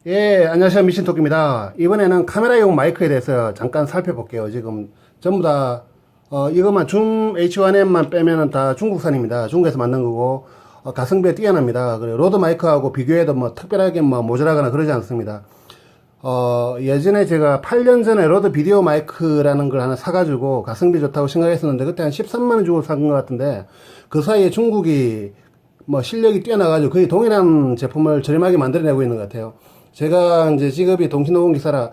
예, 안녕하세요. 미신토끼입니다. 이번에는 카메라용 마이크에 대해서 잠깐 살펴볼게요. 지금 전부 다, 이것만 줌 H1M만 빼면은 다 중국산입니다. 중국에서 만든 거고, 가성비가 뛰어납니다. 그리고 로드 마이크하고 비교해도 뭐 특별하게 뭐 모자라거나 그러지 않습니다. 예전에 제가 8년 전에 로드 비디오 마이크라는 걸 하나 사가지고 가성비 좋다고 생각했었는데, 그때 한 13만원 주고 산 것 같은데, 그 사이에 중국이 뭐 실력이 뛰어나가지고 거의 동일한 제품을 저렴하게 만들어내고 있는 것 같아요. 제가 이제 직업이 동신호공 기사라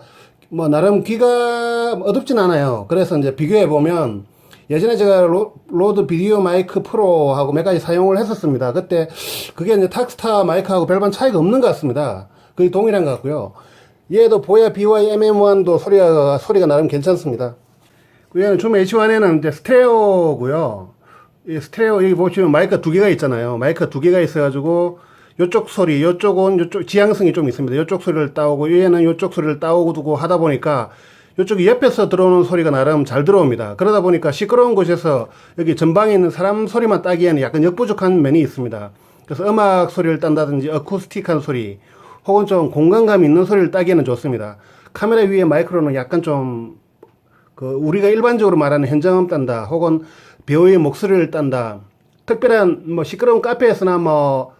뭐 나름 귀가 어둡진 않아요. 그래서 이제 비교해 보면 예전에 제가 로드 비디오 마이크 프로하고 몇 가지 사용을 했었습니다. 그때 그게 이제 탁스타 마이크하고 별반 차이가 없는 것 같습니다. 거의 동일한 것 같고요. 얘도 보야 BY MM1도 소리가 나름 괜찮습니다. 얘는 줌 H1에는 이제 스테레오고요. 이 스테레오 여기 보시면 마이크가 두 개가 있잖아요. 마이크가 두 개가 있어가지고 요쪽 소리, 요쪽은 요쪽 지향성이 좀 있습니다. 요쪽 소리를 따오고 얘는 요쪽 소리를 따오고 두고 하다 보니까 요쪽이 옆에서 들어오는 소리가 나름 잘 들어옵니다. 그러다 보니까 시끄러운 곳에서 여기 전방에 있는 사람 소리만 따기에는 약간 역부족한 면이 있습니다. 그래서 음악 소리를 딴다든지 어쿠스틱한 소리 혹은 좀 공간감 있는 소리를 따기에는 좋습니다. 카메라 위에 마이크로는 약간 좀 우리가 일반적으로 말하는 현장음 딴다 혹은 배우의 목소리를 딴다 특별한 뭐 시끄러운 카페에서나 뭐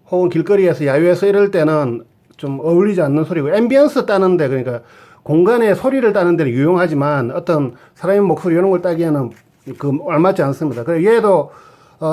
혹은 길거리에서 야외에서 이럴 때는 좀 어울리지 않는 소리고 앰비언스 따는데 그러니까 공간에 소리를 따는 데는 유용하지만 어떤 사람의 목소리 이런 걸 따기에는 알맞지 않습니다. 그리고 얘도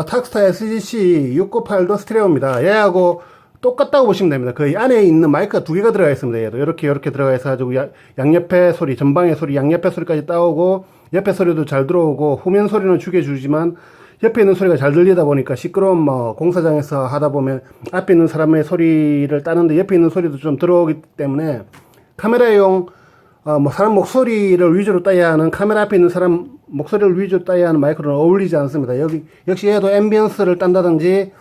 탁스타 SGC 698도 스테레오입니다. 얘하고 똑같다고 보시면 됩니다. 그 안에 있는 마이크가 두 개가 들어가 있습니다. 얘도 이렇게 들어가 있어 가지고 양옆에 소리, 전방의 소리, 양옆에 소리까지 따오고 옆에 소리도 잘 들어오고 후면 소리는 죽여주지만 옆에 있는 소리가 잘 들리다 보니까 시끄러운 뭐 공사장에서 하다 보면 앞에 있는 사람의 소리를 따는데 옆에 있는 소리도 좀 들어오기 때문에 카메라용 뭐 사람 목소리를 위주로 따야 하는 카메라 앞에 있는 사람 목소리를 위주로 따야 하는 마이크로는 어울리지 않습니다. 역시 얘도 앰비언스를 딴다든지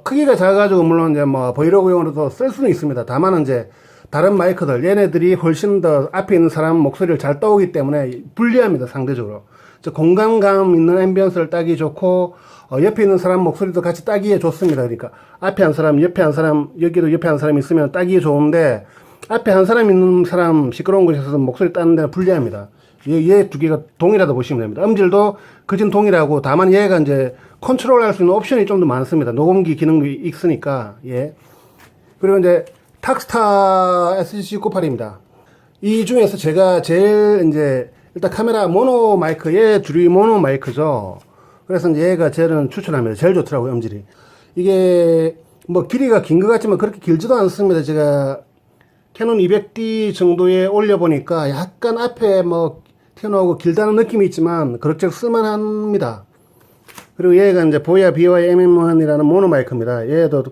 크기가 작아가지고 물론 이제 뭐 브이로그용으로도 쓸 수는 있습니다. 다만 이제 다른 마이크들 얘네들이 훨씬 더 앞에 있는 사람 목소리를 잘 따오기 때문에 불리합니다. 상대적으로. 공간감 있는 앰비언스를 따기 좋고 옆에 있는 사람 목소리도 같이 따기에 좋습니다. 그러니까 앞에 한 사람, 옆에 한 사람, 여기도 옆에 한 사람이 있으면 따기에 좋은데 앞에 한 사람 있는 사람 시끄러운 곳에서 목소리 따는 데는 불리합니다. 얘 두 개가 동일하다 보시면 됩니다. 음질도 그진 동일하고 다만 얘가 이제 컨트롤할 수 있는 옵션이 좀 더 많습니다. 녹음기 기능도 있으니까 예. 그리고 이제 탁스타 SGC98입니다. 이 중에서 제가 제일 이제 일단 카메라 모노 마이크, 얘 둘이 모노 마이크죠. 그래서 이제 얘가 제일은 추천합니다. 제일 좋더라고요, 음질이. 이게 뭐 길이가 긴 것 같지만 그렇게 길지도 않습니다. 제가 캐논 200D 정도에 올려보니까 약간 앞에 뭐 튀어나오고 길다는 느낌이 있지만 그럭저럭 쓸만합니다. 그리고 얘가 이제 보야 BY MM1이라는 모노 마이크입니다. 얘도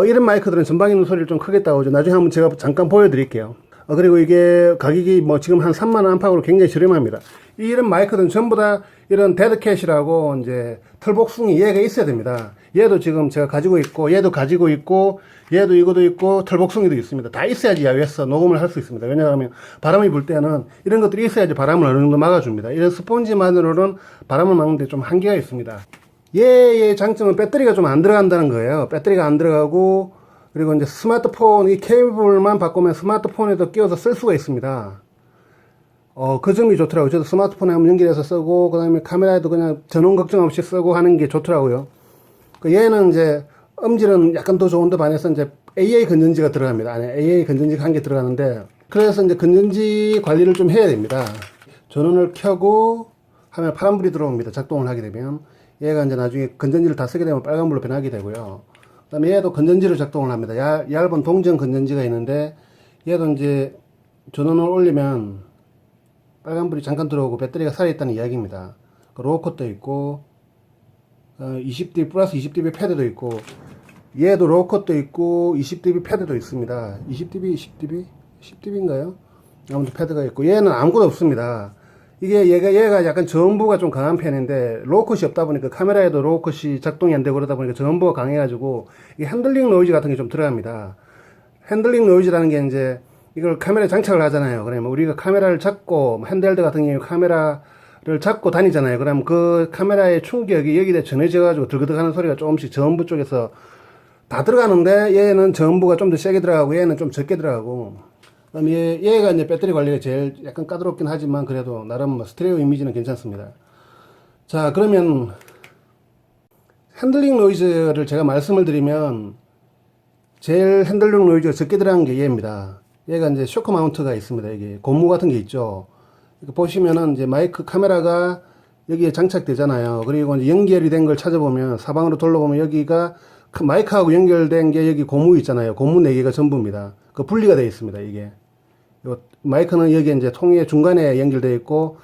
이런 마이크들은 전방에 있는 소리를 좀 크게 따오죠. 나중에 한번 제가 잠깐 보여드릴게요. 그리고 이게 가격이 뭐 지금 한 3만원 안팎으로 굉장히 저렴합니다. 이런 마이크들은 전부 다 이런 데드캣이라고 이제 털복숭이 얘가 있어야 됩니다. 얘도 지금 제가 가지고 있고 얘도 가지고 있고 얘도 이거도 있고 털복숭이도 있습니다. 다 있어야지 야외에서 녹음을 할 수 있습니다. 왜냐하면 바람이 불 때는 이런 것들이 있어야지 바람을 어느 정도 막아줍니다. 이런 스폰지만으로는 바람을 막는데 좀 한계가 있습니다. 얘의 장점은 배터리가 좀 안 들어간다는 거예요. 배터리가 안 들어가고 그리고 이제 스마트폰 이 케이블만 바꾸면 스마트폰에도 끼워서 쓸 수가 있습니다. 그 점이 좋더라고요. 저도 스마트폰에 한번 연결해서 쓰고 그 다음에 카메라에도 그냥 전원 걱정 없이 쓰고 하는 게 좋더라고요. 얘는 이제 음질은 약간 더 좋은데 반해서 이제 AA 건전지가 들어갑니다. 안에 AA 건전지가 한 개 들어가는데 그래서 이제 건전지 관리를 좀 해야 됩니다. 전원을 켜고 하면 파란불이 들어옵니다. 작동을 하게 되면 얘가 이제 나중에 건전지를 다 쓰게 되면 빨간불로 변하게 되고요. 그 다음에 얘도 건전지로 작동을 합니다. 얇은 동전 건전지가 있는데 얘도 이제 전원을 올리면 빨간불이 잠깐 들어오고 배터리가 살아있다는 이야기입니다. 로우컷도 있고 20dB 플러스 20dB 패드도 있고 얘도 로우컷도 있고 20dB 패드도 있습니다. 20dB, 10dB? 10dB인가요? 아무튼 패드가 있고 얘는 아무것도 없습니다. 이게 얘가 약간 저음부가 좀 강한 편인데 로우컷이 없다 보니까 카메라에도 로우컷이 작동이 안 되고 그러다 보니까 저음부가 강해가지고 이게 핸들링 노이즈 같은 게 좀 들어갑니다. 핸들링 노이즈라는 게 이제 이걸 카메라에 장착을 하잖아요. 그러면 우리가 카메라를 잡고 핸드헬드 같은 경우에 카메라를 잡고 다니잖아요. 그러면 그 카메라의 충격이 여기에 전해져 가지고 들그덕하는 소리가 조금씩 저음부 쪽에서 다 들어가는데 얘는 전부가 좀 더 세게 들어가고 얘는 좀 적게 들어가고 그다음 얘가 이제 배터리 관리가 제일 약간 까다롭긴 하지만 그래도 나름 뭐 스테레오 이미지는 괜찮습니다. 자, 그러면 핸들링 노이즈를 제가 말씀을 드리면 제일 핸들링 노이즈가 적게 들어간 게 얘입니다. 얘가 이제 쇼크 마운트가 있습니다. 이게 고무 같은 게 있죠. 이렇게 보시면은 이제 마이크 카메라가 여기에 장착되잖아요. 그리고 이제 연결이 된 걸 찾아보면 사방으로 둘러보면 여기가 마이크하고 연결된 게 여기 고무 있잖아요. 고무 4개가 전부입니다. 그 분리가 되어 있습니다. 이게 요 마이크는 여기 이제 통의 중간에 연결되어 있고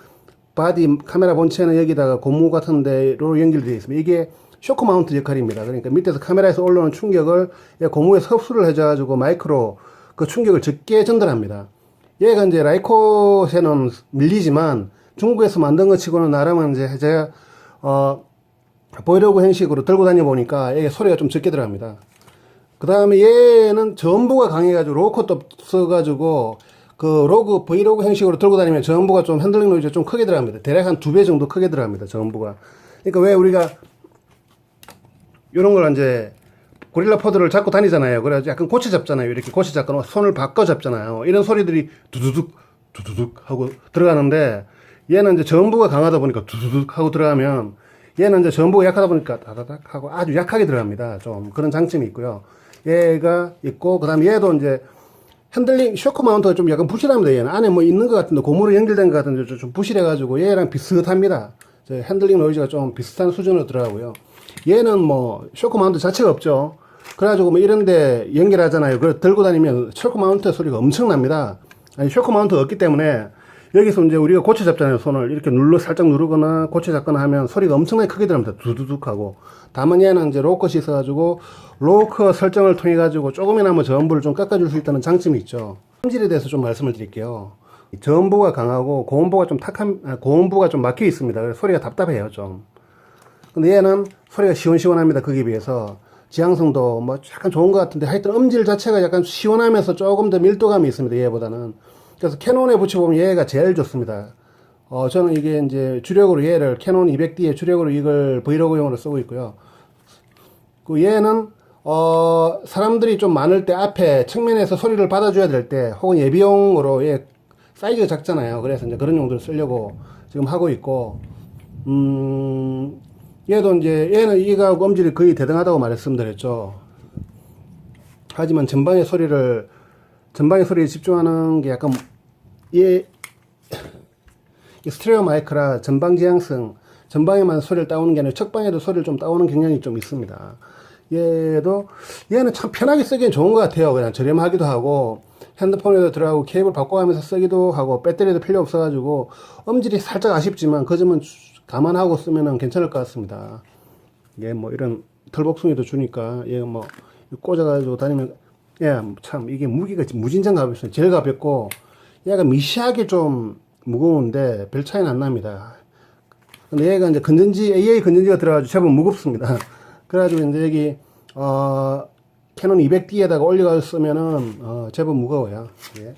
바디 카메라 본체는 여기다가 고무 같은 데로 연결되어 있습니다. 이게 쇼크 마운트 역할입니다. 그러니까 밑에서 카메라에서 올라오는 충격을 고무에 흡수를 해줘가지고 마이크로 그 충격을 적게 전달합니다. 얘가 이제 라이콧에는 밀리지만 중국에서 만든 것 치고는 나름 이제 제가 브이로그 형식으로 들고 다녀 보니까 이게 소리가 좀 적게 들어갑니다. 그 다음에 얘는 전부가 강해가지고 로우컷도 써가지고 그 브이로그 형식으로 들고 다니면 전부가 좀 핸들링 노이즈가 좀 크게 들어갑니다. 대략 한 2배 정도 크게 들어갑니다. 전부가. 그러니까 왜 우리가 이런 걸 이제 고릴라 포드를 잡고 다니잖아요. 그래가지고 약간 고쳐 잡잖아요. 이렇게 고쳐 잡거나 손을 바꿔 잡잖아요. 이런 소리들이 두두둑 두두둑 하고 들어가는데 얘는 이제 전부가 강하다 보니까 두두둑 하고 들어가면 얘는 이제 전부가 약하다 보니까 다다닥 하고 아주 약하게 들어갑니다. 좀 그런 장점이 있고요. 얘가 있고 그다음에 얘도 이제 핸들링 쇼크 마운트가 좀 약간 부실합니다. 얘는 안에 뭐 있는 것 같은데 고무로 연결된 것 같은데 좀 부실해가지고 얘랑 비슷합니다. 핸들링 노이즈가 좀 비슷한 수준으로 들어가고요. 얘는 뭐 쇼크 마운트 자체가 없죠. 그래가지고 뭐 이런데 연결하잖아요. 그래 들고 다니면 쇼크 마운트 소리가 엄청납니다. 아니 쇼크 마운트가 없기 때문에 여기서 이제 우리가 고쳐 잡잖아요. 손을 이렇게 살짝 누르거나 고쳐 잡거나 하면 소리가 엄청나게 크게 들어갑니다. 두두둑 하고. 다만 얘는 이제 로우컷이 있어가지고 로우컷 설정을 통해 가지고 조금이나마 저음부를 좀 깎아줄 수 있다는 장점이 있죠. 음질에 대해서 좀 말씀을 드릴게요. 저음부가 강하고 고음부가 좀 고음부가 좀 막혀 있습니다. 그래서 소리가 답답해요 좀. 근데 얘는 소리가 시원시원합니다. 거기에 비해서 지향성도 뭐 약간 좋은 것 같은데 하여튼 음질 자체가 약간 시원하면서 조금 더 밀도감이 있습니다. 얘보다는. 그래서 캐논에 붙여보면 얘가 제일 좋습니다. 저는 이게 이제 주력으로 얘를 캐논 200D의 주력으로 이걸 브이로그용으로 쓰고 있고요. 그 얘는 사람들이 좀 많을 때 앞에 측면에서 소리를 받아줘야 될 때 혹은 예비용으로 얘 사이즈가 작잖아요. 그래서 이제 그런 용도로 쓰려고 지금 하고 있고 얘도 이제 얘는 이가 음질이 거의 대등하다고 말씀드렸죠. 하지만 전방의 소리에 집중하는 게 약간 이 스테레오 마이크라 전방 지향성 전방에만 소리를 따오는 게 아니라 측방에도 소리를 좀 따오는 경향이 좀 있습니다. 얘는 참 편하게 쓰기엔 좋은 것 같아요. 그냥 저렴하기도 하고 핸드폰에도 들어가고 케이블 바꿔가면서 쓰기도 하고 배터리도 필요 없어가지고 음질이 살짝 아쉽지만 그 점은 감안하고 쓰면은 괜찮을 것 같습니다. 얘 뭐 이런 털복숭이도 주니까 얘 뭐 꽂아가지고 다니면 참 이게 무게가 무진장 가볍습니다. 제일 가볍고 얘가 미시하게 좀 무거운데 별 차이는 안 납니다. 근데 얘가 이제 AA 건전지가 들어가지고 제법 무겁습니다. 그래가지고 이제 여기 캐논 200D에다가 올려가지고 쓰면은 제법 무거워요. 예.